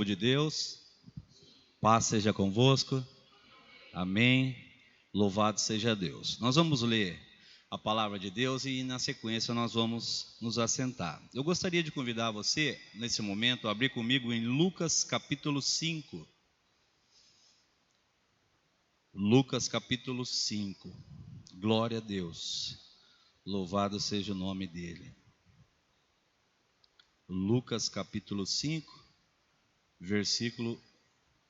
de Deus, paz seja convosco, amém, louvado seja Deus. Nós vamos ler a palavra de Deus e na sequência nós vamos nos assentar. Eu gostaria de convidar você, nesse momento, a abrir comigo em Lucas capítulo 5. Lucas capítulo 5, glória a Deus, louvado seja o nome dele. Lucas capítulo 5, versículo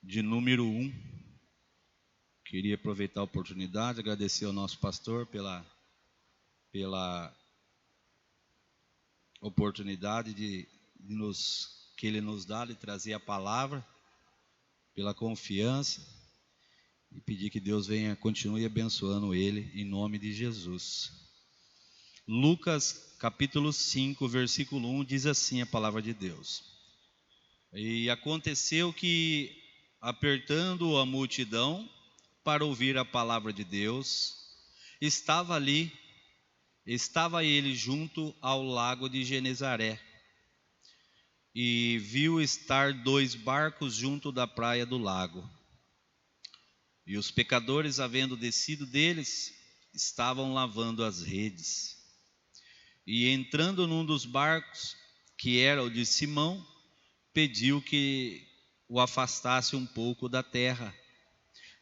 de número 1. Queria aproveitar a oportunidade, agradecer ao nosso pastor pela oportunidade que ele nos dá de trazer a palavra, pela confiança, e pedir que Deus continue abençoando ele, em nome de Jesus. Lucas capítulo 5, versículo 1, diz assim a palavra de Deus: E aconteceu que, apertando a multidão para ouvir a palavra de Deus, estava ele junto ao lago de Genezaré, e viu estar 2 barcos junto da praia do lago. E os pescadores, havendo descido deles, estavam lavando as redes. E entrando num dos barcos, que era o de Simão, pediu que o afastasse um pouco da terra.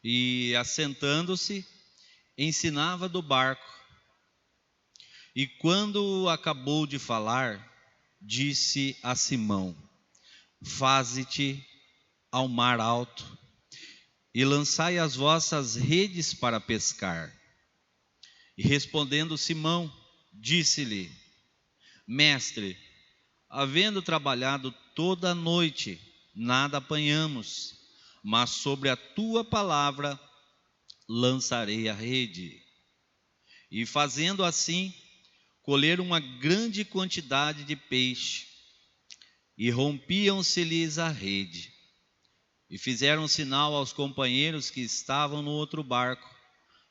E assentando-se, ensinava do barco. E quando acabou de falar, disse a Simão: Faze-te ao mar alto e lançai as vossas redes para pescar. E respondendo Simão, disse-lhe: Mestre, havendo trabalhado toda a noite, nada apanhamos, mas sobre a tua palavra lançarei a rede. E fazendo assim, colheram uma grande quantidade de peixe, e rompiam-se-lhes a rede. E fizeram sinal aos companheiros que estavam no outro barco,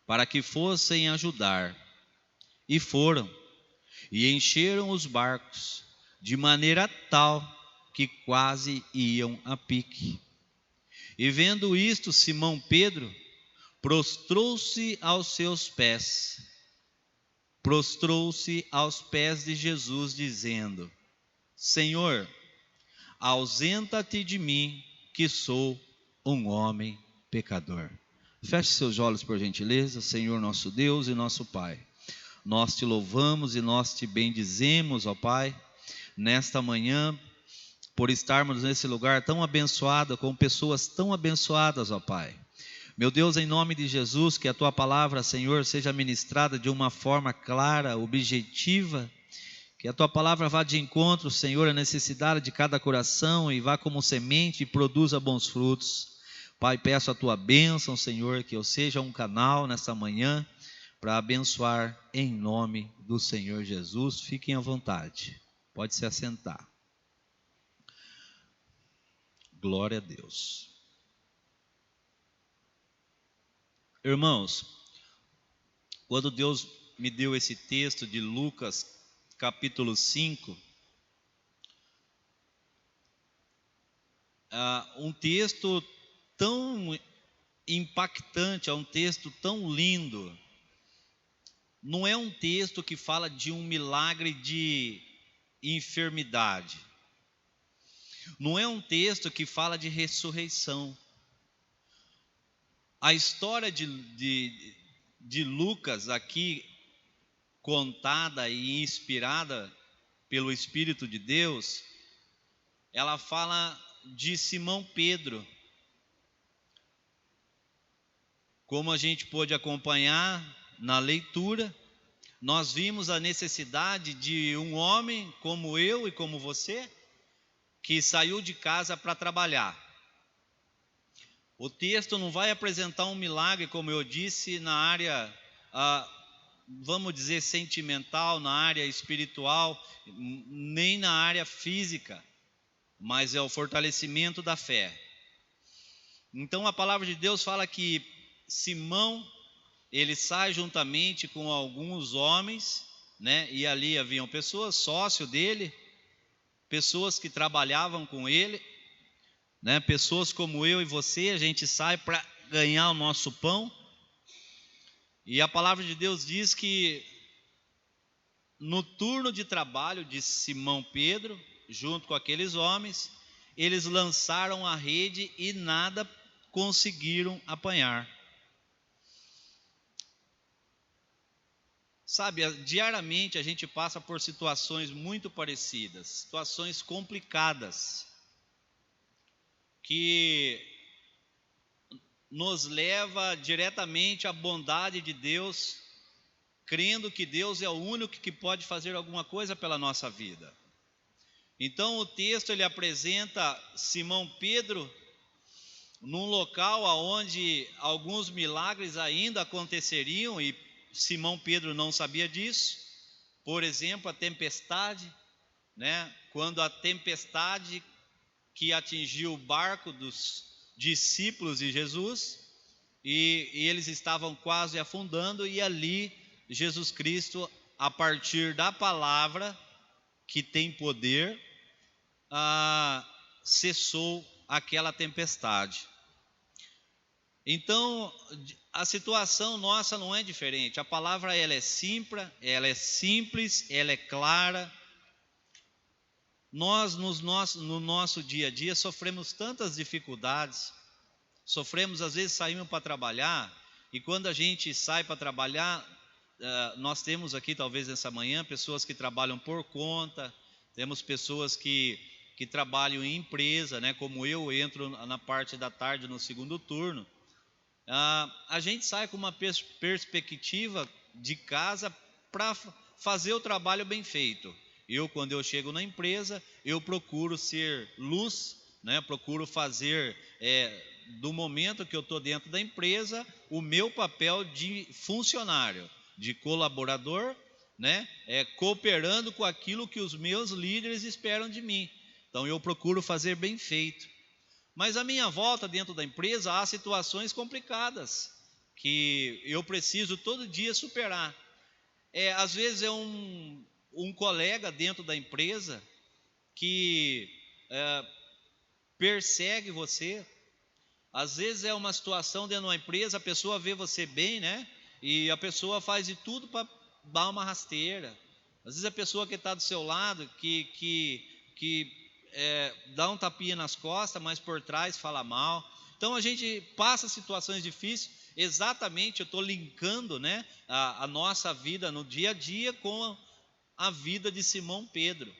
para que fossem ajudar. E foram, e encheram os barcos, de maneira tal que quase iam a pique. E vendo isto, Simão Pedro prostrou-se aos pés de Jesus, dizendo: Senhor, ausenta-te de mim, que sou um homem pecador. Feche seus olhos, por gentileza. Senhor nosso Deus e nosso Pai, nós te louvamos e nós te bendizemos, ó Pai, nesta manhã, por estarmos nesse lugar tão abençoado, com pessoas tão abençoadas, ó Pai. Meu Deus, em nome de Jesus, que a tua palavra, Senhor, seja ministrada de uma forma clara, objetiva, que a tua palavra vá de encontro, Senhor, à necessidade de cada coração e vá como semente e produza bons frutos. Pai, peço a tua bênção, Senhor, que eu seja um canal nessa manhã para abençoar em nome do Senhor Jesus. Fiquem à vontade, pode se assentar. Glória a Deus. Irmãos, quando Deus me deu esse texto de Lucas capítulo 5, um texto tão impactante, é um texto tão lindo. Não é um texto que fala de um milagre de enfermidade. Não é um texto que fala de ressurreição. A história de Lucas aqui, contada e inspirada pelo Espírito de Deus, ela fala de Simão Pedro. Como a gente pôde acompanhar na leitura, nós vimos a necessidade de um homem como eu e como você, que saiu de casa para trabalhar. O texto não vai apresentar um milagre, como eu disse, na área, vamos dizer, sentimental, na área espiritual, nem na área física, mas é o fortalecimento da fé. Então a palavra de Deus fala que Simão, ele sai juntamente com alguns homens, né? E ali haviam pessoas, sócio dele, pessoas que trabalhavam com ele, né? Pessoas como eu e você, a gente sai para ganhar o nosso pão. E a palavra de Deus diz que no turno de trabalho de Simão Pedro, junto com aqueles homens, eles lançaram a rede e nada conseguiram apanhar. Sabe, diariamente a gente passa por situações muito parecidas, situações complicadas, que nos leva diretamente à bondade de Deus, crendo que Deus é o único que pode fazer alguma coisa pela nossa vida. Então o texto ele apresenta Simão Pedro num local onde alguns milagres ainda aconteceriam e Simão Pedro não sabia disso. Por exemplo, a tempestade, né? Quando a tempestade que atingiu o barco dos discípulos de Jesus e eles estavam quase afundando, e ali Jesus Cristo, a partir da palavra que tem poder, cessou aquela tempestade. Então, a situação nossa não é diferente. A palavra ela é simples, ela é clara. Nós no nosso dia a dia sofremos tantas dificuldades. Sofremos, às vezes saímos para trabalhar, e quando a gente sai para trabalhar, nós temos aqui talvez nessa manhã pessoas que trabalham por conta, temos pessoas que trabalham em empresa, né? Como eu entro na parte da tarde no segundo turno. A gente sai com uma perspectiva de casa para fazer o trabalho bem feito. Quando eu chego na empresa, eu procuro ser luz, né? Procuro fazer, do momento que eu estou dentro da empresa, o meu papel de funcionário, de colaborador, né? Cooperando com aquilo que os meus líderes esperam de mim. Então eu procuro fazer bem feito. Mas à minha volta dentro da empresa há situações complicadas que eu preciso todo dia superar. Às vezes é um colega dentro da empresa que persegue você. Às vezes é uma situação dentro de uma empresa, a pessoa vê você bem, né? E a pessoa faz de tudo para dar uma rasteira. Às vezes a pessoa que está do seu lado, que dá um tapinha nas costas, mas por trás fala mal. Então a gente passa situações difíceis. Exatamente, eu estou linkando, né, a nossa vida no dia a dia com a vida de Simão Pedro.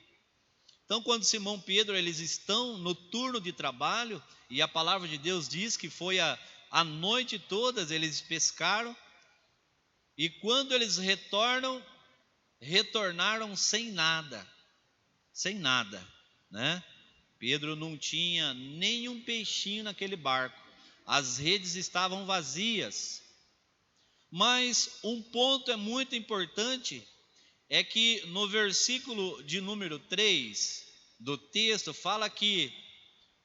Então quando Simão Pedro, eles estão no turno de trabalho, e a palavra de Deus diz que foi a noite toda eles pescaram, e quando eles retornaram sem nada, né? Pedro não tinha nenhum peixinho naquele barco, as redes estavam vazias. Mas um ponto é muito importante, é que no versículo de número 3 do texto, fala que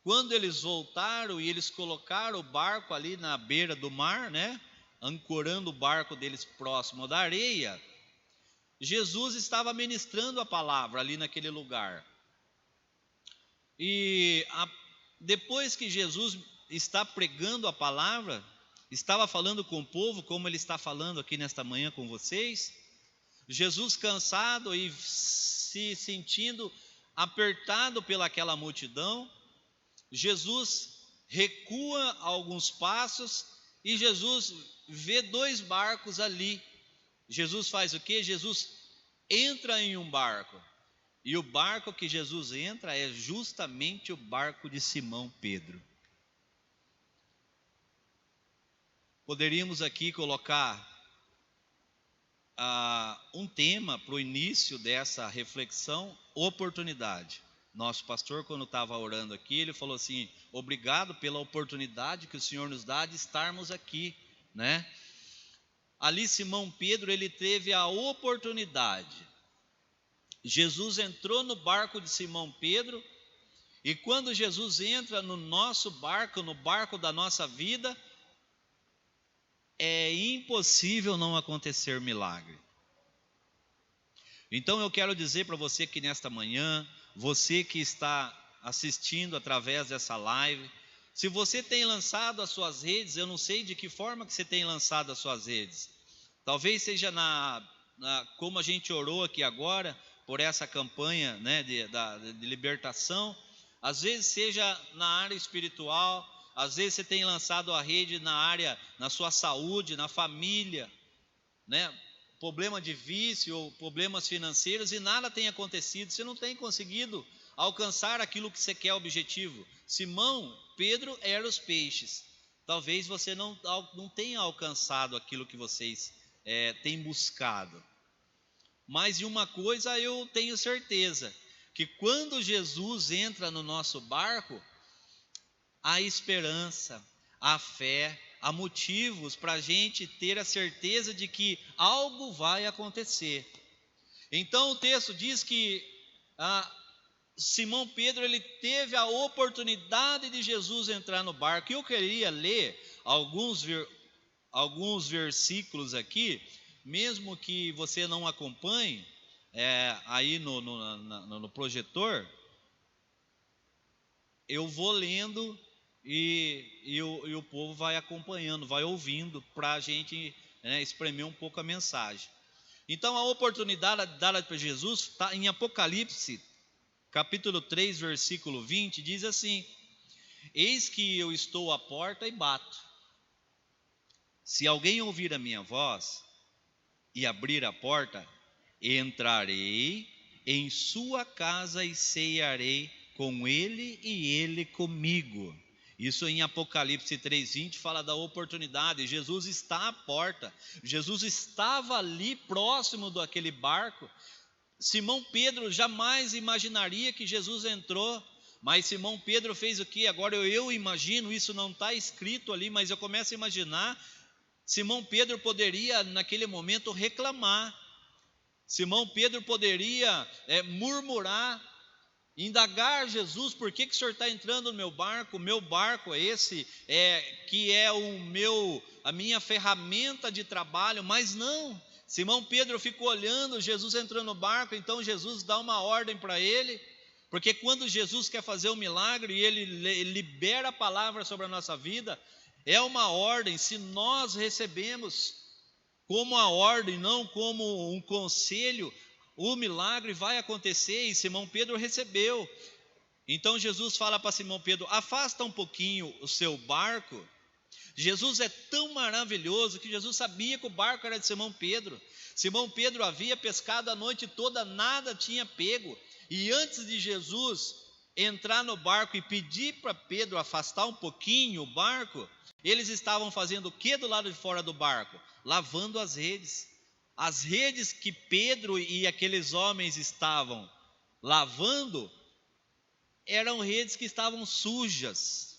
quando eles voltaram e eles colocaram o barco ali na beira do mar, né? Ancorando o barco deles próximo da areia, Jesus estava ministrando a palavra ali naquele lugar. E depois que Jesus está pregando a palavra, estava falando com o povo, como ele está falando aqui nesta manhã com vocês, Jesus cansado e se sentindo apertado pelaquela multidão, Jesus recua alguns passos e Jesus vê 2 barcos ali. Jesus faz o quê? Jesus entra em um barco. E o barco que Jesus entra é justamente o barco de Simão Pedro. Poderíamos aqui colocar um tema para o início dessa reflexão: oportunidade. Nosso pastor, quando estava orando aqui, ele falou assim: obrigado pela oportunidade que o Senhor nos dá de estarmos aqui, né? Ali Simão Pedro, ele teve a oportunidade. Jesus entrou no barco de Simão Pedro, e quando Jesus entra no nosso barco, no barco da nossa vida, é impossível não acontecer milagre. Então eu quero dizer para você que nesta manhã, você que está assistindo através dessa live. Se você tem lançado as suas redes, eu não sei de que forma que você tem lançado as suas redes. Talvez seja como a gente orou aqui agora, por essa campanha, né, de libertação. Às vezes seja na área espiritual, às vezes você tem lançado a rede na sua saúde, na família, né? Problema de vício ou problemas financeiros e nada tem acontecido, você não tem conseguido alcançar aquilo que você quer, objetivo. Simão, Pedro eram os peixes. Talvez você não tenha alcançado aquilo que vocês têm buscado. Mas de uma coisa eu tenho certeza, que quando Jesus entra no nosso barco, há esperança, há fé, há motivos para a gente ter a certeza de que algo vai acontecer. Então o texto diz que Simão Pedro, ele teve a oportunidade de Jesus entrar no barco. E eu queria ler alguns versículos aqui, mesmo que você não acompanhe aí no projetor, eu vou lendo e o povo vai acompanhando, vai ouvindo, para a gente espremer um pouco a mensagem. Então a oportunidade dada para Jesus está em Apocalipse, capítulo 3, versículo 20, diz assim: eis que eu estou à porta e bato. Se alguém ouvir a minha voz e abrir a porta, entrarei em sua casa e cearei com ele e ele comigo. Isso em Apocalipse 3:20 fala da oportunidade. Jesus está à porta, Jesus estava ali próximo daquele barco. Simão Pedro jamais imaginaria que Jesus entrou, mas Simão Pedro fez o que? Agora eu imagino, isso não está escrito ali, mas eu começo a imaginar. Simão Pedro poderia naquele momento reclamar, Simão Pedro poderia murmurar, indagar Jesus: por que o senhor está entrando no meu barco? O meu barco é esse, que é a minha ferramenta de trabalho. Mas não, Simão Pedro ficou olhando Jesus entrando no barco. Então Jesus dá uma ordem para ele, porque quando Jesus quer fazer um milagre e ele libera a palavra sobre a nossa vida, é uma ordem. Se nós recebemos como a ordem, não como um conselho, o milagre vai acontecer. E Simão Pedro recebeu. Então Jesus fala para Simão Pedro: afasta um pouquinho o seu barco. Jesus é tão maravilhoso que Jesus sabia que o barco era de Simão Pedro. Simão Pedro havia pescado a noite toda, nada tinha pego. E antes de Jesus entrar no barco e pedir para Pedro afastar um pouquinho o barco, eles estavam fazendo o que do lado de fora do barco? Lavando as redes. As redes que Pedro e aqueles homens estavam lavando eram redes que estavam sujas.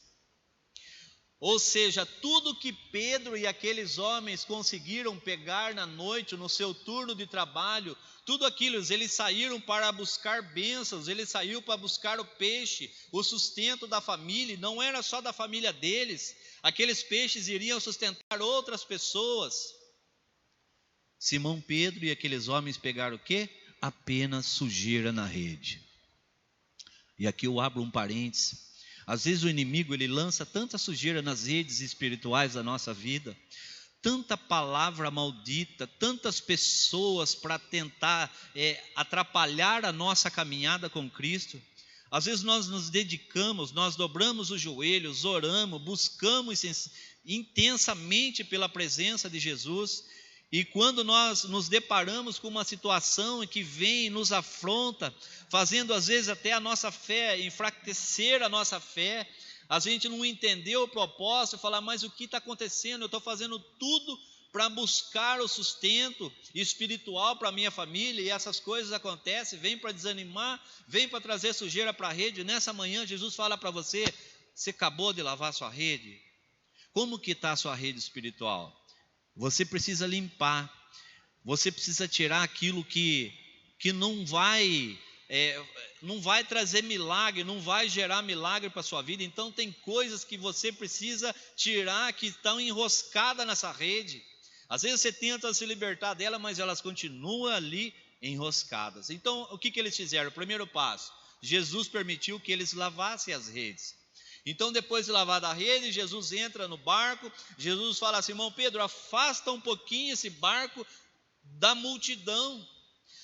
Ou seja, tudo que Pedro e aqueles homens conseguiram pegar na noite, no seu turno de trabalho, tudo aquilo, eles saíram para buscar bênçãos, eles saíram para buscar o peixe, o sustento da família. Não era só da família deles, aqueles peixes iriam sustentar outras pessoas. Simão Pedro e aqueles homens pegaram o quê? Apenas sujeira na rede. E aqui eu abro um parênteses. Às vezes o inimigo, ele lança tanta sujeira nas redes espirituais da nossa vida, tanta palavra maldita, tantas pessoas para tentar atrapalhar a nossa caminhada com Cristo. Às vezes nós nos dedicamos, nós dobramos os joelhos, oramos, buscamos intensamente pela presença de Jesus. E quando nós nos deparamos com uma situação que vem e nos afronta, fazendo às vezes até a nossa fé, enfraquecer a nossa fé, a gente não entendeu o propósito, falar: mas o que está acontecendo? Eu estou fazendo tudo para buscar o sustento espiritual para a minha família, e essas coisas acontecem, vem para desanimar, vem para trazer sujeira para a rede. Nessa manhã Jesus fala para você: você acabou de lavar sua rede? Como que está a sua rede espiritual? Você precisa limpar, você precisa tirar aquilo que não vai trazer milagre, não vai gerar milagre para a sua vida. Então tem coisas que você precisa tirar, que estão enroscadas nessa rede. Às vezes você tenta se libertar dela, mas elas continuam ali enroscadas. Então o que eles fizeram? O primeiro passo Jesus permitiu que eles lavassem as redes. Então, depois de lavar a rede, Jesus entra no barco. Jesus fala a Simão Pedro: afasta um pouquinho esse barco da multidão.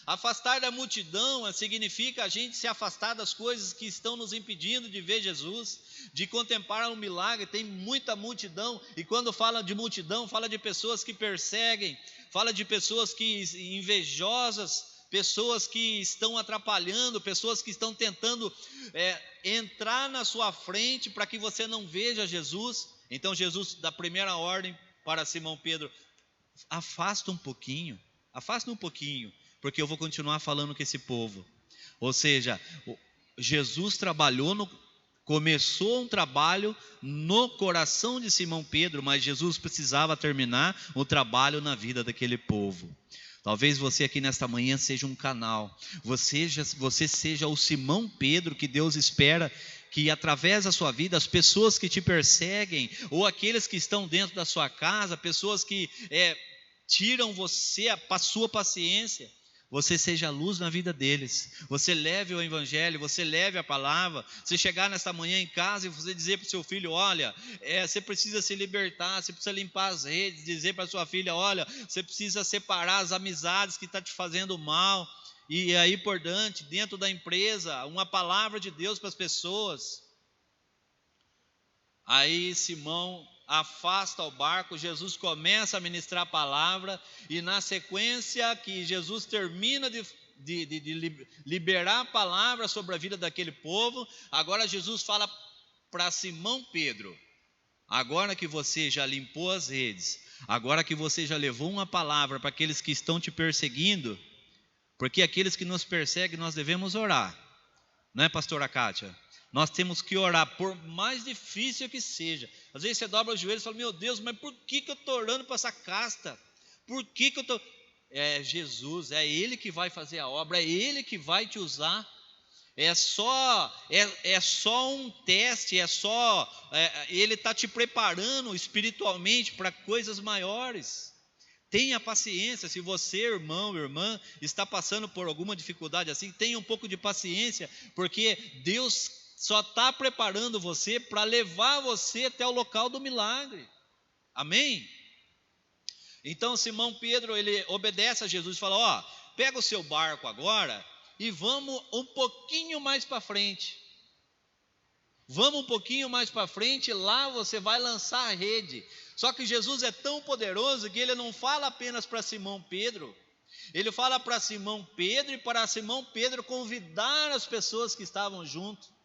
Afastar da multidão significa a gente se afastar das coisas que estão nos impedindo de ver Jesus, de contemplar um milagre. Tem muita multidão, e quando fala de multidão, fala de pessoas que perseguem, fala de pessoas que invejosas, pessoas que estão atrapalhando, pessoas que estão tentando entrar na sua frente para que você não veja Jesus. Então Jesus dá a primeira ordem para Simão Pedro: afasta um pouquinho, porque eu vou continuar falando com esse povo. Ou seja, Jesus começou um trabalho no coração de Simão Pedro, mas Jesus precisava terminar o trabalho na vida daquele povo. Talvez você aqui nesta manhã seja um canal, você seja o Simão Pedro que Deus espera que através da sua vida, as pessoas que te perseguem, ou aqueles que estão dentro da sua casa, pessoas que tiram você a sua paciência, você seja a luz na vida deles, você leve o evangelho, você leve a palavra. Você chegar nesta manhã em casa e você dizer para o seu filho: olha, você precisa se libertar, você precisa limpar as redes. Dizer para a sua filha: olha, você precisa separar as amizades que estão te fazendo mal. E aí por diante, dentro da empresa, uma palavra de Deus para as pessoas. Aí Simão afasta o barco, Jesus começa a ministrar a palavra, e na sequência que Jesus termina de liberar a palavra sobre a vida daquele povo, agora Jesus fala para Simão Pedro: agora que você já limpou as redes, agora que você já levou uma palavra para aqueles que estão te perseguindo, porque aqueles que nos perseguem nós devemos orar, não é, pastora Kátia? Nós temos que orar, por mais difícil que seja. Às vezes você dobra os joelhos e fala: meu Deus, mas por que eu estou orando para essa casta? Por que eu estou... É Jesus, é Ele que vai fazer a obra, é Ele que vai te usar. É só um teste, Ele está te preparando espiritualmente para coisas maiores. Tenha paciência. Se você, irmão, irmã, está passando por alguma dificuldade assim, tenha um pouco de paciência, porque Deus só está preparando você para levar você até o local do milagre. Amém? Então Simão Pedro, ele obedece a Jesus e fala: ó, pega o seu barco agora e vamos um pouquinho mais para frente. Vamos um pouquinho mais para frente, lá você vai lançar a rede. Só que Jesus é tão poderoso que ele não fala apenas para Simão Pedro, ele fala para Simão Pedro, e para Simão Pedro convidar as pessoas que estavam junto.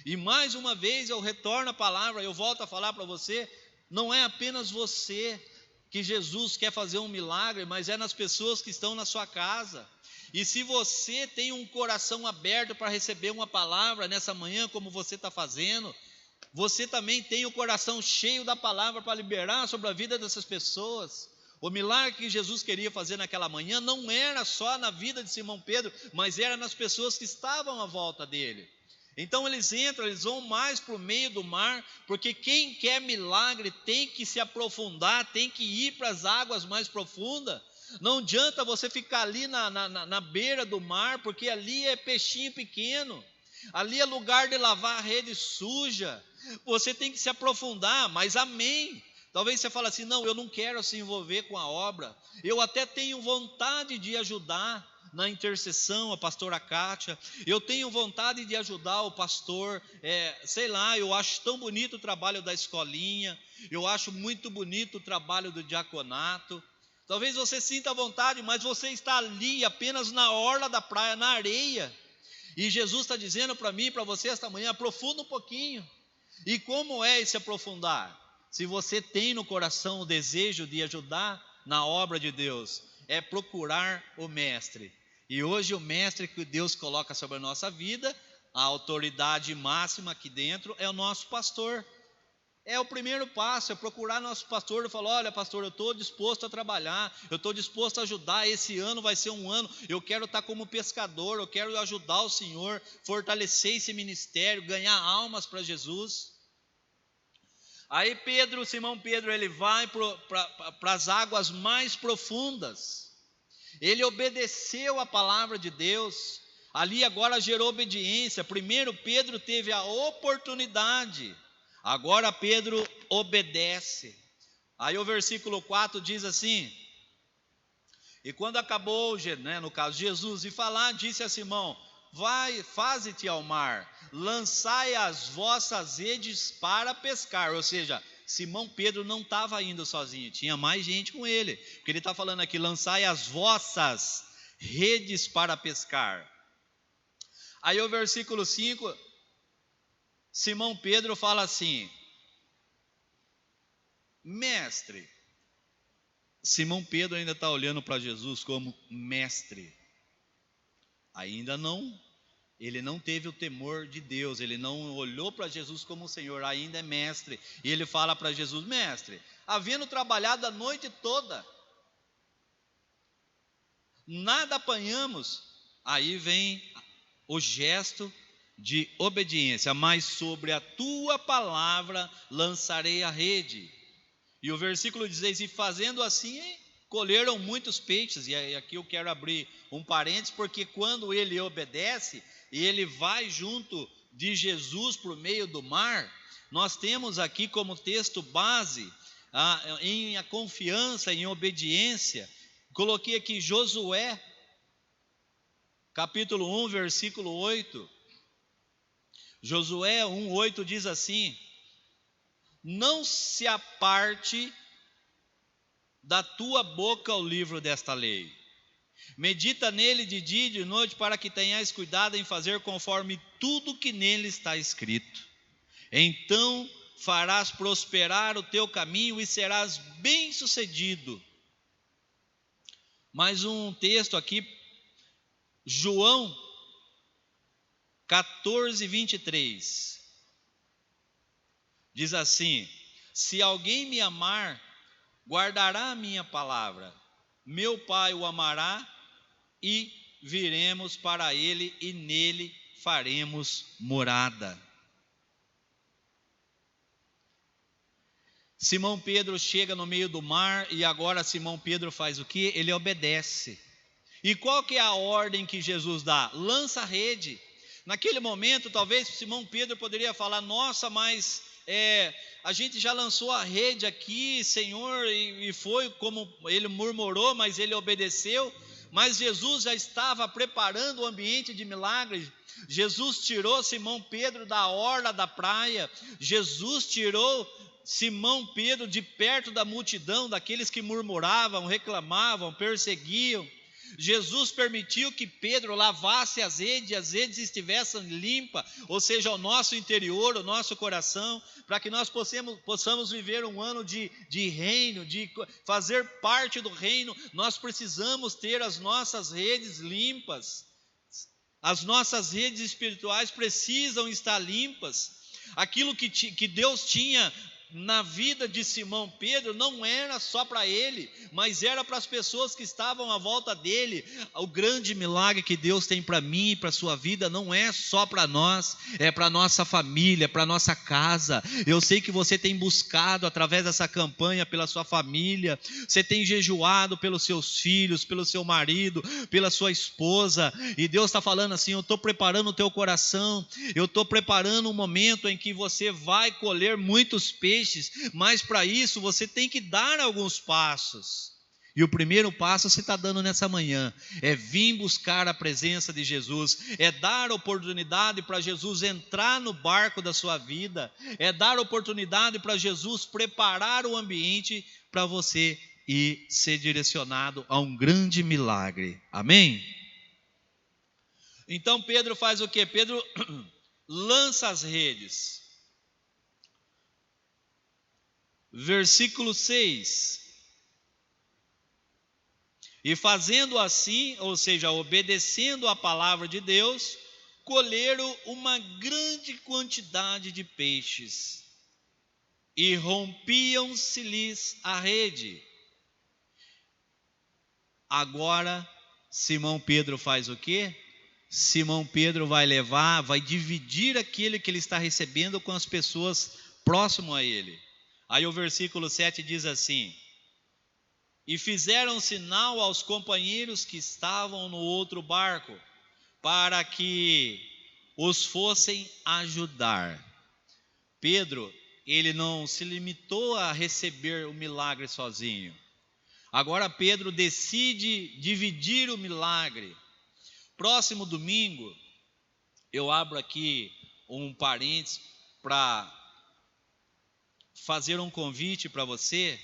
E mais uma vez eu retorno a palavra, eu volto a falar para você: não é apenas você que Jesus quer fazer um milagre, mas é nas pessoas que estão na sua casa. E se você tem um coração aberto para receber uma palavra nessa manhã, como você está fazendo, você também tem o coração cheio da palavra para liberar sobre a vida dessas pessoas. O milagre que Jesus queria fazer naquela manhã não era só na vida de Simão Pedro, mas era nas pessoas que estavam à volta dele. Então eles vão mais para o meio do mar, porque quem quer milagre tem que se aprofundar, tem que ir para as águas mais profundas. Não adianta você ficar ali na beira do mar, porque ali é peixinho pequeno, ali é lugar de lavar a rede suja. Você tem que se aprofundar, mas amém. Talvez você fale assim: não, eu não quero se envolver com a obra, eu até tenho vontade de ajudar na intercessão, a pastora Kátia, eu tenho vontade de ajudar o pastor, eu acho tão bonito o trabalho da escolinha, eu acho muito bonito o trabalho do diaconato. Talvez você sinta vontade, mas você está ali apenas na orla da praia, na areia, e Jesus está dizendo para mim e para você esta manhã: aprofunda um pouquinho. E como é esse aprofundar? Se você tem no coração o desejo de ajudar na obra de Deus, é procurar o mestre. E hoje o mestre que Deus coloca sobre a nossa vida, a autoridade máxima aqui dentro, é o nosso pastor. É o primeiro passo, é procurar nosso pastor e falar: olha, pastor, eu estou disposto a trabalhar, eu estou disposto a ajudar, esse ano vai ser um ano, eu quero estar como pescador, eu quero ajudar o Senhor, fortalecer esse ministério, ganhar almas para Jesus. Aí Simão Pedro, ele vai para as águas mais profundas. Ele obedeceu a palavra de Deus. Ali agora gerou obediência. Primeiro Pedro teve a oportunidade, agora Pedro obedece. Aí o versículo 4 diz assim: e quando acabou, no caso Jesus, de falar, disse a Simão: vai, faze-te ao mar, lançai as vossas redes para pescar. Ou seja, Simão Pedro não estava indo sozinho, tinha mais gente com ele, porque ele está falando aqui: lançai as vossas redes para pescar. Aí o versículo 5, Simão Pedro fala assim: mestre. Simão Pedro ainda está olhando para Jesus como mestre. Ainda não, ele não teve o temor de Deus, ele não olhou para Jesus como Senhor, ainda é mestre. E ele fala para Jesus: mestre, havendo trabalhado a noite toda, nada apanhamos. Aí vem o gesto de obediência: mas sobre a tua palavra lançarei a rede. E o versículo 16: e fazendo assim, colheram muitos peixes. E aqui eu quero abrir um parênteses, porque quando ele obedece, e ele vai junto de Jesus por meio do mar, nós temos aqui como texto base, em a confiança, em obediência. Coloquei aqui Josué, capítulo 1, versículo 8. Josué 1:8 diz assim: não se aparte da tua boca o livro desta lei, medita nele de dia e de noite, para que tenhas cuidado em fazer conforme tudo que nele está escrito. Então farás prosperar o teu caminho e serás bem-sucedido. Mais um texto aqui, João 14:23. Diz assim: se alguém me amar, guardará a minha palavra, meu Pai o amará, e viremos para ele, e nele faremos morada. Simão Pedro chega no meio do mar, e agora Simão Pedro faz o que? Ele obedece. E qual que é a ordem que Jesus dá? Lança a rede. Naquele momento, talvez Simão Pedro poderia falar: nossa, mas a gente já lançou a rede aqui, Senhor, e foi como ele murmurou, mas ele obedeceu. Mas Jesus já estava preparando o ambiente de milagres. Jesus tirou Simão Pedro da orla da praia. Jesus tirou Simão Pedro de perto da multidão, daqueles que murmuravam, reclamavam, perseguiam. Jesus permitiu que Pedro lavasse as redes estivessem limpas, ou seja, o nosso interior, o nosso coração, para que nós possamos viver um ano de reino, de fazer parte do reino. Nós precisamos ter as nossas redes limpas, as nossas redes espirituais precisam estar limpas. Aquilo que Deus tinha na vida de Simão Pedro não era só para ele, mas era para as pessoas que estavam à volta dele. O grande milagre que Deus tem para mim e para a sua vida não é só para nós, é para a nossa família, para a nossa casa. Eu sei que você tem buscado através dessa campanha pela sua família, você tem jejuado pelos seus filhos, pelo seu marido, pela sua esposa, e Deus está falando assim: eu estou preparando o teu coração, eu estou preparando um momento em que você vai colher muitos peixes, mas para isso você tem que dar alguns passos. E o primeiro passo você está dando nessa manhã, é vir buscar a presença de Jesus, é dar oportunidade para Jesus entrar no barco da sua vida, é dar oportunidade para Jesus preparar o ambiente para você ir ser direcionado a um grande milagre. Amém? Então Pedro faz o que? Pedro lança as redes. Versículo 6: e fazendo assim, ou seja, obedecendo a palavra de Deus, colheram uma grande quantidade de peixes, e rompiam-se-lhes a rede. Agora Simão Pedro faz o quê? Simão Pedro vai dividir aquilo que ele está recebendo com as pessoas próximas a ele. Aí o versículo 7 diz assim: e fizeram sinal aos companheiros que estavam no outro barco, para que os fossem ajudar. Pedro, ele não se limitou a receber o milagre sozinho. Agora Pedro decide dividir o milagre. Próximo domingo, eu abro aqui um parênteses para fazer um convite para você.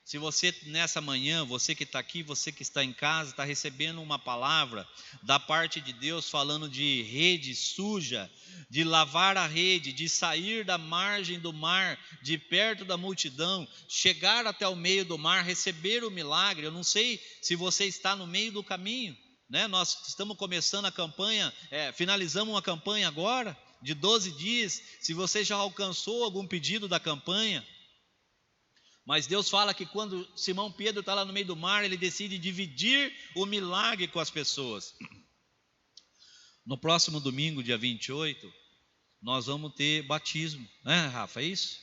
Se você nessa manhã, você que está aqui, você que está em casa, está recebendo uma palavra da parte de Deus falando de rede suja, de lavar a rede, de sair da margem do mar, de perto da multidão, chegar até o meio do mar, receber o milagre. Eu não sei se você está no meio do caminho, né? Nós estamos começando a campanha, finalizamos uma campanha agora, de 12 dias, se você já alcançou algum pedido da campanha. Mas Deus fala que quando Simão Pedro está lá no meio do mar, ele decide dividir o milagre com as pessoas. No próximo domingo, dia 28, nós vamos ter batismo, né, Rafa? É isso?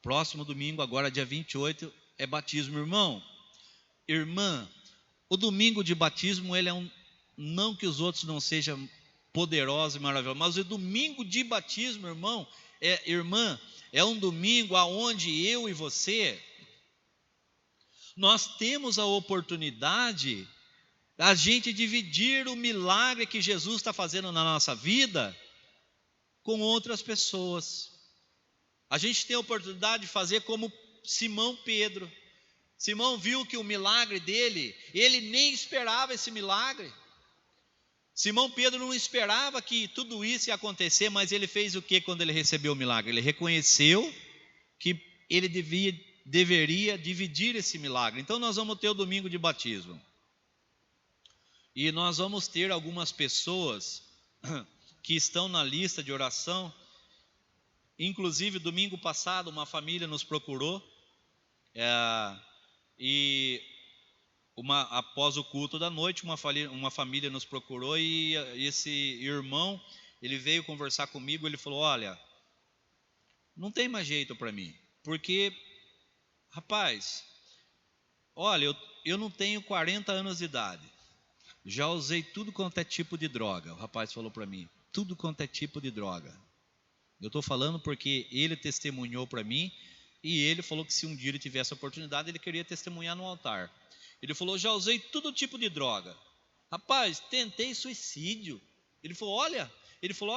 Próximo domingo, agora dia 28, é batismo. Irmão, irmã, o domingo de batismo, ele é não que os outros não sejam poderosos e maravilhosos, mas o domingo de batismo, irmão, irmã, é um domingo aonde eu e você, nós temos a oportunidade da gente dividir o milagre que Jesus está fazendo na nossa vida com outras pessoas. A gente tem a oportunidade de fazer como Simão Pedro. Simão viu que o milagre dele, ele nem esperava esse milagre. Simão Pedro não esperava que tudo isso ia acontecer, mas ele fez o que quando ele recebeu o milagre? Ele reconheceu que ele deveria dividir esse milagre. Então nós vamos ter o domingo de batismo. E nós vamos ter algumas pessoas que estão na lista de oração. Inclusive, domingo passado, uma família nos procurou. E após o culto da noite, uma família nos procurou. E esse irmão, ele veio conversar comigo. Ele falou: olha, não tem mais jeito para mim. Porque, rapaz, olha, eu não tenho 40 anos de idade. Já usei tudo quanto é tipo de droga. O rapaz falou para mim, tudo quanto é tipo de droga. Eu estou falando porque ele testemunhou para mim, e ele falou que se um dia ele tivesse a oportunidade, ele queria testemunhar no altar. Ele falou: já usei todo tipo de droga. Rapaz, tentei suicídio. Ele falou: olha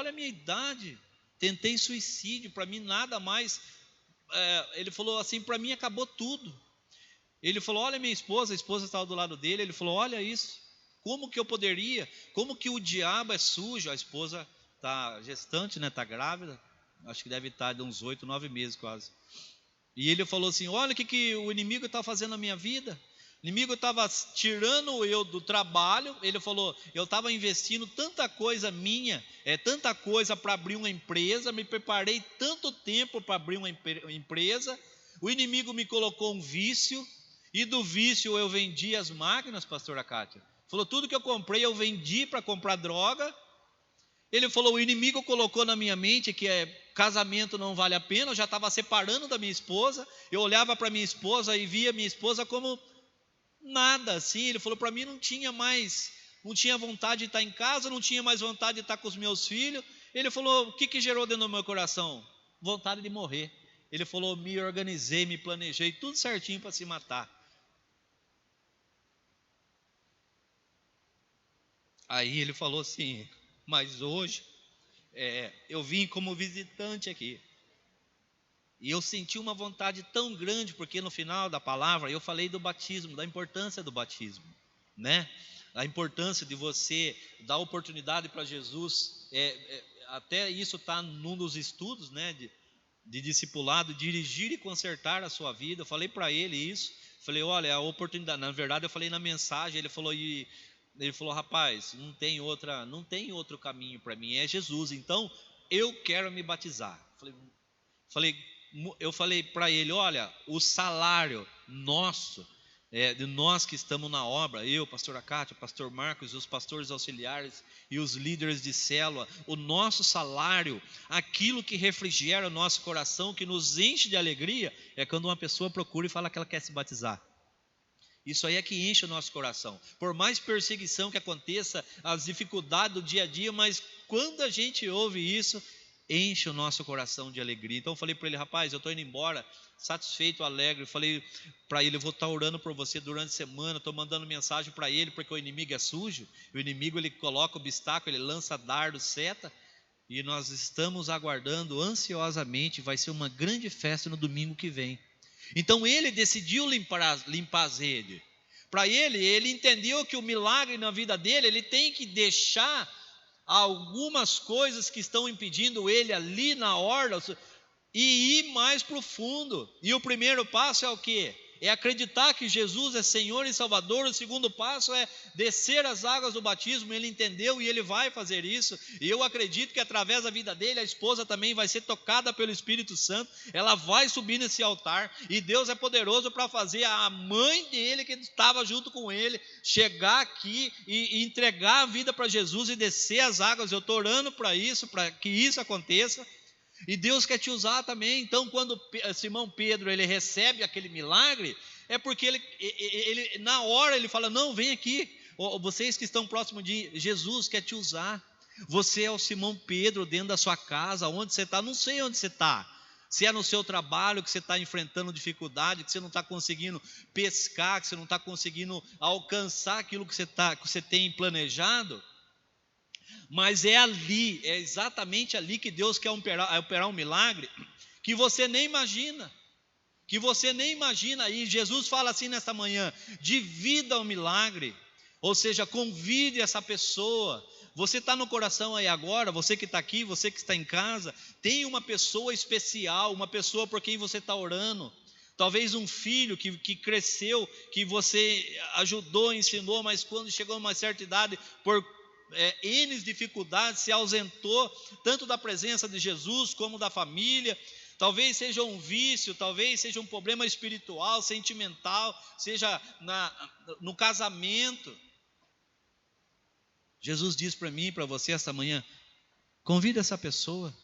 a minha idade, tentei suicídio, para mim nada mais. Ele falou assim: para mim acabou tudo. Ele falou: olha minha esposa, a esposa estava do lado dele. Ele falou: olha isso. Como que eu poderia? Como que o diabo é sujo? A esposa está gestante, né? Está grávida. Acho que deve estar de uns 8, 9 meses quase. E ele falou assim: olha o que o inimigo está fazendo na minha vida. O inimigo estava tirando eu do trabalho. Ele falou: eu estava investindo tanta coisa minha, tanta coisa para abrir uma empresa. Me preparei tanto tempo para abrir uma empresa. O inimigo me colocou um vício. E do vício eu vendi as máquinas, pastora Kátia. Falou: tudo que eu comprei eu vendi para comprar droga. Ele falou: o inimigo colocou na minha mente que casamento não vale a pena. Eu já estava separando da minha esposa. Eu olhava para minha esposa e via minha esposa como nada assim. Ele falou: para mim não tinha vontade de estar em casa, não tinha mais vontade de estar com os meus filhos. Ele falou: o que gerou dentro do meu coração? Vontade de morrer. Ele falou: me organizei, me planejei, tudo certinho para se matar. Aí ele falou assim: mas hoje eu vim como visitante aqui, e eu senti uma vontade tão grande, porque no final da palavra eu falei do batismo, da importância do batismo, né? A importância de você dar oportunidade para Jesus, até isso está num dos estudos, né, de discipulado, dirigir e consertar a sua vida. Eu falei para ele isso, falei: olha, a oportunidade, na verdade eu falei na mensagem, ele falou: rapaz, não tem outro caminho para mim, é Jesus, então eu quero me batizar. Eu falei para ele: olha, o salário nosso, de nós que estamos na obra, eu, pastora Kátia, pastor Marcos, os pastores auxiliares e os líderes de célula, o nosso salário, aquilo que refrigera o nosso coração, que nos enche de alegria, é quando uma pessoa procura e fala que ela quer se batizar. Isso aí é que enche o nosso coração. Por mais perseguição que aconteça, as dificuldades do dia a dia, mas quando a gente ouve isso, enche o nosso coração de alegria. Então eu falei para ele: rapaz, eu estou indo embora, satisfeito, alegre. Eu falei para ele: eu vou estar orando por você durante a semana, estou mandando mensagem para ele, porque o inimigo é sujo. O inimigo, ele coloca obstáculo, ele lança dardo, seta. E nós estamos aguardando ansiosamente. Vai ser uma grande festa no domingo que vem. Então ele decidiu limpar as redes. Para ele entendeu que o milagre na vida dele, ele tem que deixar algumas coisas que estão impedindo ele ali na orla e ir mais profundo. E o primeiro passo é o quê? É acreditar que Jesus é Senhor e Salvador. O segundo passo é descer as águas do batismo. Ele entendeu e ele vai fazer isso. E eu acredito que através da vida dele, a esposa também vai ser tocada pelo Espírito Santo. Ela vai subir nesse altar. E Deus é poderoso para fazer a mãe dele, que estava junto com ele, chegar aqui e entregar a vida para Jesus e descer as águas. Eu estou orando para isso, para que isso aconteça. E Deus quer te usar também. Então quando Simão Pedro ele recebe aquele milagre, é porque ele na hora ele fala: não, vem aqui, vocês que estão próximos de Jesus, quer te usar. Você é o Simão Pedro dentro da sua casa, onde você está, não sei onde você está. Se é no seu trabalho que você está enfrentando dificuldade, que você não está conseguindo pescar, que você não está conseguindo alcançar aquilo que você tem planejado. Mas é ali, é exatamente ali que Deus quer operar um milagre que você nem imagina. Que você nem imagina. E Jesus fala assim nesta manhã: divida o milagre. Ou seja, convide essa pessoa. Você está no coração aí agora, você que está aqui, você que está em casa, tem uma pessoa especial, uma pessoa por quem você está orando. Talvez um filho que cresceu, que você ajudou, ensinou, mas quando chegou a uma certa idade, por N dificuldades, se ausentou tanto da presença de Jesus como da família. Talvez seja um vício, talvez seja um problema espiritual, sentimental, seja no casamento. Jesus diz para mim e para você esta manhã: convida essa pessoa.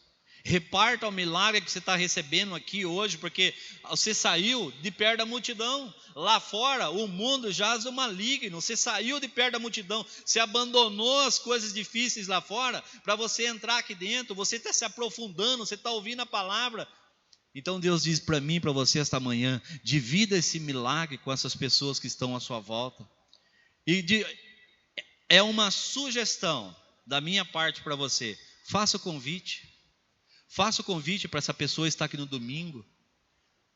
Reparta o milagre que você está recebendo aqui hoje, porque você saiu de perto da multidão. Lá fora o mundo jaz o maligno. Você saiu de perto da multidão, você abandonou as coisas difíceis lá fora para você entrar aqui dentro. Você está se aprofundando, você está ouvindo a palavra. Então Deus diz para mim e para você esta manhã: divida esse milagre com essas pessoas que estão à sua volta. É uma sugestão da minha parte para você: faça o convite. Faça o convite para essa pessoa estar aqui no domingo.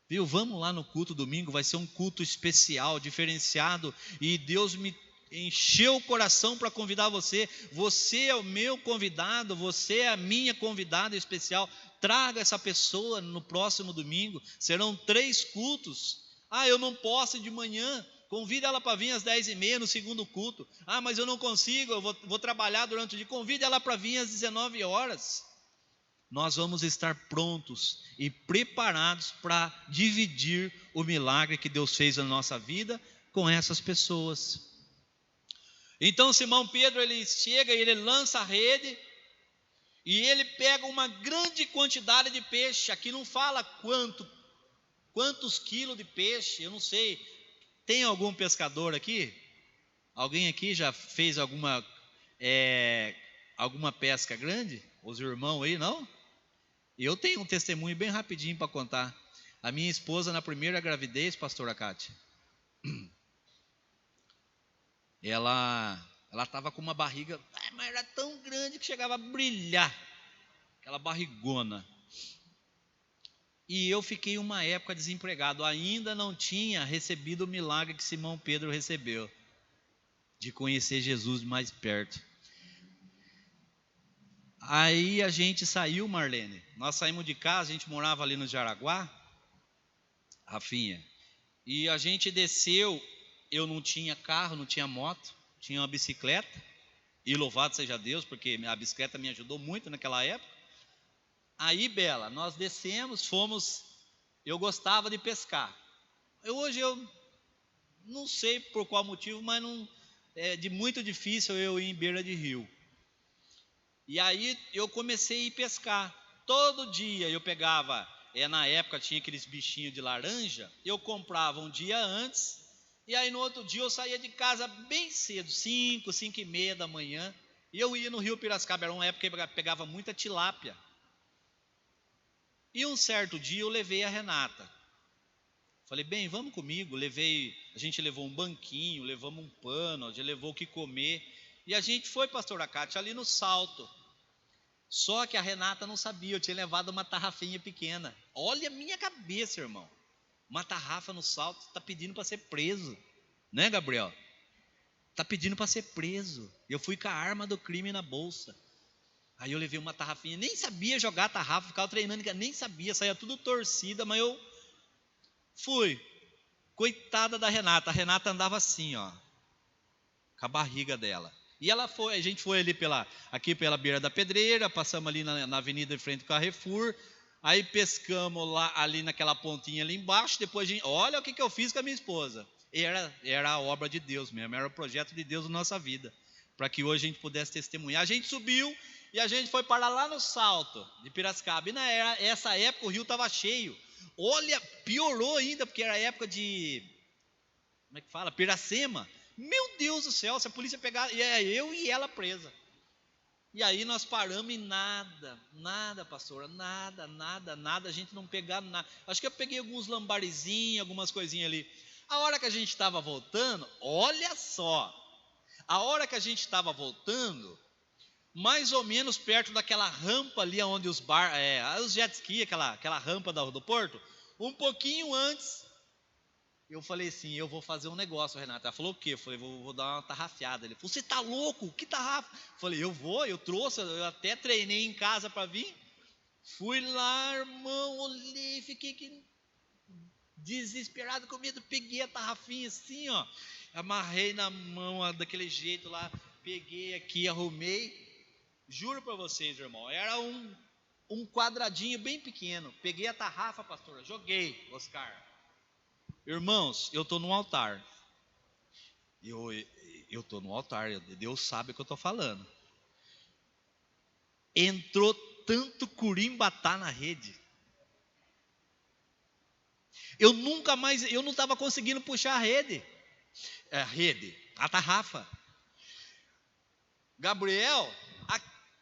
Viu? Vamos lá no culto domingo, vai ser um culto especial, diferenciado. E Deus me encheu o coração para convidar você. Você é o meu convidado, você é a minha convidada especial. Traga essa pessoa no próximo domingo. Serão 3 cultos. Eu não posso ir de manhã. Convide ela para vir às 10h30 no segundo culto. Mas eu não consigo, eu vou trabalhar durante o dia. Convide ela para vir às 19h. Nós vamos estar prontos e preparados para dividir o milagre que Deus fez na nossa vida com essas pessoas. Então Simão Pedro, ele chega e ele lança a rede, e ele pega uma grande quantidade de peixe. Aqui não fala quantos quilos de peixe, eu não sei. Tem algum pescador aqui? Alguém aqui já fez alguma pesca grande? Os irmãos aí, não? Eu tenho um testemunho bem rapidinho para contar. A minha esposa, na primeira gravidez, pastora Cátia, ela estava com uma barriga, mas era tão grande que chegava a brilhar, aquela barrigona. E eu fiquei uma época desempregado, ainda não tinha recebido o milagre que Simão Pedro recebeu, de conhecer Jesus mais perto. Aí a gente saiu, Marlene, nós saímos de casa, a gente morava ali no Jaraguá, Rafinha, e a gente desceu. Eu não tinha carro, não tinha moto, tinha uma bicicleta, e louvado seja Deus, porque a bicicleta me ajudou muito naquela época. Aí, Bela, nós descemos, fomos. Eu gostava de pescar. Hoje eu não sei por qual motivo, mas não é muito difícil eu ir em beira de rio. E aí eu comecei a ir pescar. Todo dia eu pegava, na época tinha aqueles bichinhos de laranja, eu comprava um dia antes E aí no outro dia eu saía de casa bem cedo, 5, 5:30 da manhã, e eu ia no rio Piracicaba. Era uma época que pegava muita tilápia. E um certo dia eu levei a Renata. Falei, bem, vamos comigo. A gente levou um banquinho, levamos um pano, a gente levou o que comer. E a gente foi, pastor Acate, ali no Salto. Só que a Renata não sabia, eu tinha levado uma tarrafinha pequena. Olha a minha cabeça, irmão. Uma tarrafa no Salto, está pedindo para ser preso. Né, Gabriel? Está pedindo para ser preso. Eu fui com a arma do crime na bolsa. Aí eu levei uma tarrafinha, nem sabia jogar tarrafa, ficava treinando, nem sabia, saía tudo torcida, mas eu fui. Coitada da Renata, a Renata andava assim, ó, com a barriga dela. E a gente foi ali aqui pela beira da Pedreira, passamos ali na avenida em frente ao Carrefour, aí pescamos ali naquela pontinha ali embaixo, depois olha o que eu fiz com a minha esposa. Era a obra de Deus mesmo, era o projeto de Deus na nossa vida, para que hoje a gente pudesse testemunhar. A gente subiu e a gente foi parar lá no Salto de Piracicaba, e nessa época o rio estava cheio. Olha, piorou ainda, porque era época de, como é que fala? Piracema. Meu Deus do céu, se a polícia pegar, eu e ela presa. E aí nós paramos e nada, pastora, nada, a gente não pegava nada. Acho que eu peguei alguns lambarizinhos, algumas coisinhas ali. A hora que a gente estava voltando, olha só, a hora que a gente estava voltando, mais ou menos perto daquela rampa ali onde os jet ski, aquela rampa do porto, um pouquinho antes, eu falei assim, eu vou fazer um negócio, Renata. Ela falou o quê? Eu falei, vou dar uma tarrafiada. Ele falou, você tá louco? Que tarrafa? Eu falei, eu trouxe, eu até treinei em casa para vir. Fui lá, irmão, olhei, fiquei desesperado com medo, peguei a tarrafinha assim, ó, amarrei na mão daquele jeito lá, peguei aqui, arrumei. Juro para vocês, irmão, era um quadradinho bem pequeno. Peguei a tarrafa, pastora, joguei, Oscar. Irmãos, eu estou no altar. Eu estou no altar, Deus sabe o que eu estou falando. Entrou tanto curimbatá na rede. Eu não estava conseguindo puxar a tarrafa. Gabriel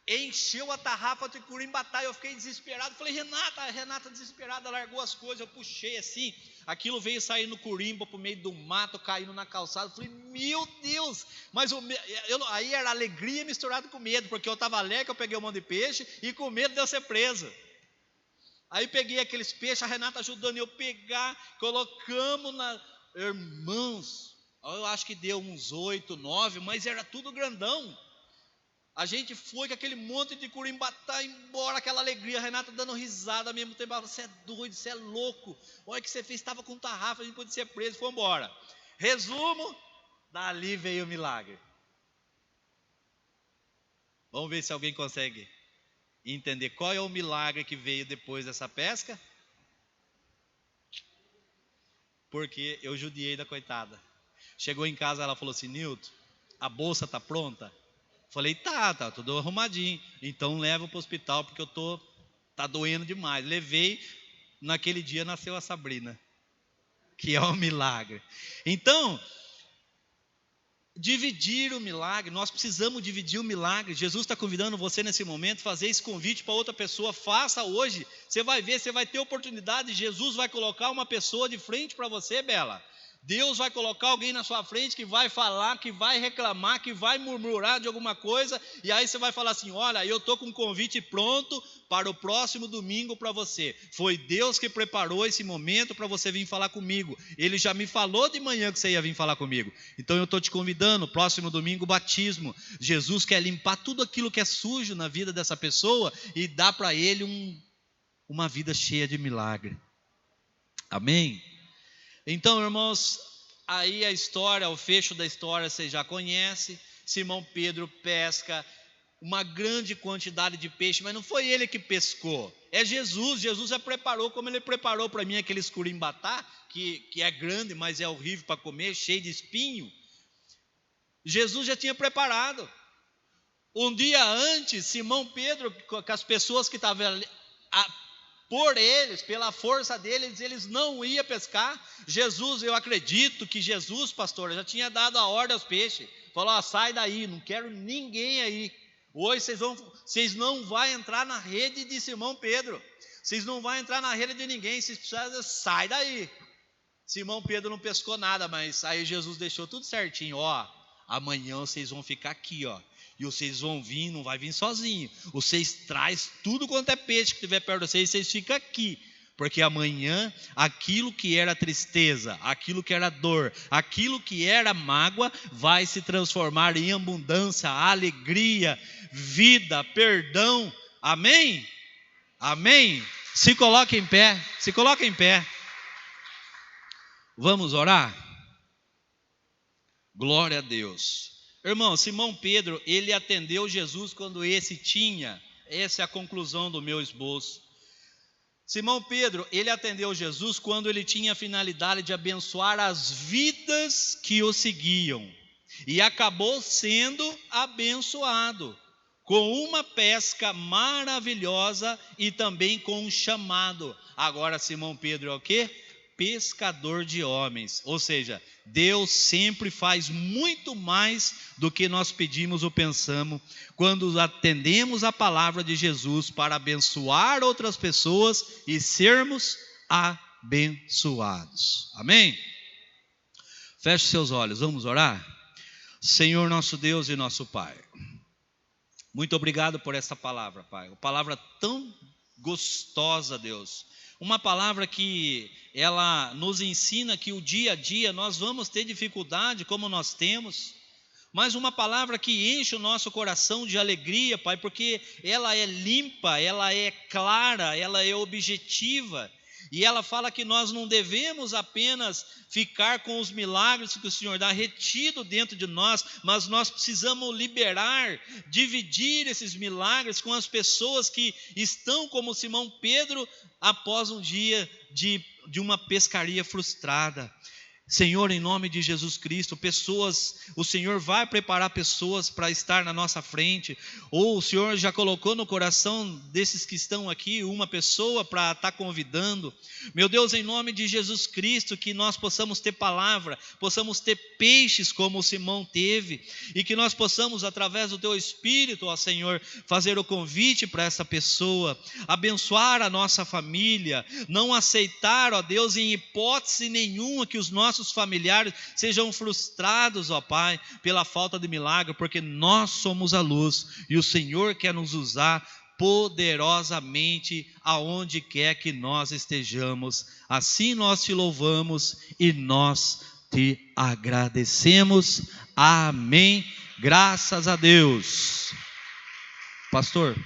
encheu a tarrafa de curimbatá, eu fiquei desesperado, falei, Renata desesperada, largou as coisas, eu puxei assim, aquilo veio saindo no curimba, para o meio do mato, caindo na calçada, falei, meu Deus, mas aí era alegria misturada com medo, porque eu estava alegre, eu peguei um monte de peixe, e com medo de eu ser preso. Aí peguei aqueles peixes, a Renata ajudando eu pegar, colocamos irmãos, eu acho que deu uns 8, 9, mas era tudo grandão. A gente foi com aquele monte de curimbatá embora, aquela alegria, a Renata dando risada ao mesmo tempo. Ela falou, você é doido, você é louco, olha o que você fez, estava com tarrafa, a gente pôde ser preso, foi embora. Resumo, dali veio o milagre. Vamos ver se alguém consegue entender qual é o milagre que veio depois dessa pesca. Porque eu judiei da coitada. Chegou em casa, ela falou assim, Nilton, a bolsa está pronta? Falei, tá tudo arrumadinho. Então leva para o hospital, porque tá doendo demais. Levei, naquele dia nasceu a Sabrina, que é um milagre. Então, dividir o milagre, nós precisamos dividir o milagre. Jesus está convidando você nesse momento, fazer esse convite para outra pessoa, faça hoje, você vai ver, você vai ter oportunidade, Jesus vai colocar uma pessoa de frente para você, Bela. Deus vai colocar alguém na sua frente que vai falar, que vai reclamar, que vai murmurar de alguma coisa, e aí você vai falar assim, olha, eu estou com um convite pronto para o próximo domingo para você. Foi Deus que preparou esse momento para você vir falar comigo. Ele já me falou de manhã que você ia vir falar comigo. Então eu estou te convidando, próximo domingo, batismo. Jesus quer limpar tudo aquilo que é sujo na vida dessa pessoa e dar para ele uma vida cheia de milagre. Amém? Então, irmãos, aí a história, o fecho da história você já conhece. Simão Pedro pesca uma grande quantidade de peixe, mas não foi ele que pescou, é Jesus. Jesus já preparou, como ele preparou para mim aquele curimbatá, que é grande, mas é horrível para comer, cheio de espinho. Jesus já tinha preparado. Um dia antes, Simão Pedro, com as pessoas que estavam ali, por eles, pela força deles, eles não iam pescar. Jesus, eu acredito que Jesus, pastor, já tinha dado a ordem aos peixes. Falou, ó, sai daí, não quero ninguém aí. Hoje vocês não vão entrar na rede de Simão Pedro. Vocês não vão entrar na rede de ninguém, vocês precisam, sai daí. Simão Pedro não pescou nada, mas aí Jesus deixou tudo certinho, ó. Amanhã vocês vão ficar aqui, ó. E vocês vão vir, não vai vir sozinho. Vocês traz tudo quanto é peixe que tiver perto de vocês, vocês ficam aqui. Porque amanhã, aquilo que era tristeza, aquilo que era dor, aquilo que era mágoa, vai se transformar em abundância, alegria, vida, perdão. Amém? Amém? Se coloque em pé, se coloque em pé. Vamos orar? Glória a Deus. Irmão, Simão Pedro, ele atendeu Jesus quando essa é a conclusão do meu esboço. Simão Pedro, ele atendeu Jesus quando ele tinha a finalidade de abençoar as vidas que o seguiam. E acabou sendo abençoado com uma pesca maravilhosa e também com um chamado. Agora Simão Pedro é o quê? Pescador de homens, ou seja, Deus sempre faz muito mais do que nós pedimos ou pensamos, quando atendemos a palavra de Jesus para abençoar outras pessoas e sermos abençoados, amém? Feche seus olhos, vamos orar? Senhor nosso Deus e nosso Pai, muito obrigado por essa palavra, Pai, uma palavra tão gostosa, Deus, uma palavra que ela nos ensina que o dia a dia nós vamos ter dificuldade como nós temos, mas uma palavra que enche o nosso coração de alegria, Pai, porque ela é limpa, ela é clara, ela é objetiva, e ela fala que nós não devemos apenas ficar com os milagres que o Senhor dá retido dentro de nós, mas nós precisamos liberar, dividir esses milagres com as pessoas que estão como Simão Pedro após um dia de uma pescaria frustrada. Senhor, em nome de Jesus Cristo, o Senhor vai preparar pessoas para estar na nossa frente, ou o Senhor já colocou no coração desses que estão aqui, uma pessoa para estar convidando. Meu Deus, em nome de Jesus Cristo, que nós possamos ter palavra, possamos ter peixes como o Simão teve, e que nós possamos, através do Teu Espírito, ó Senhor, fazer o convite para essa pessoa, abençoar a nossa família, não aceitar, ó Deus, em hipótese nenhuma que os nossos familiares sejam frustrados, ó Pai, pela falta de milagre, porque nós somos a luz e o Senhor quer nos usar poderosamente aonde quer que nós estejamos. Assim nós te louvamos e nós te agradecemos. Amém. Graças a Deus. Pastor.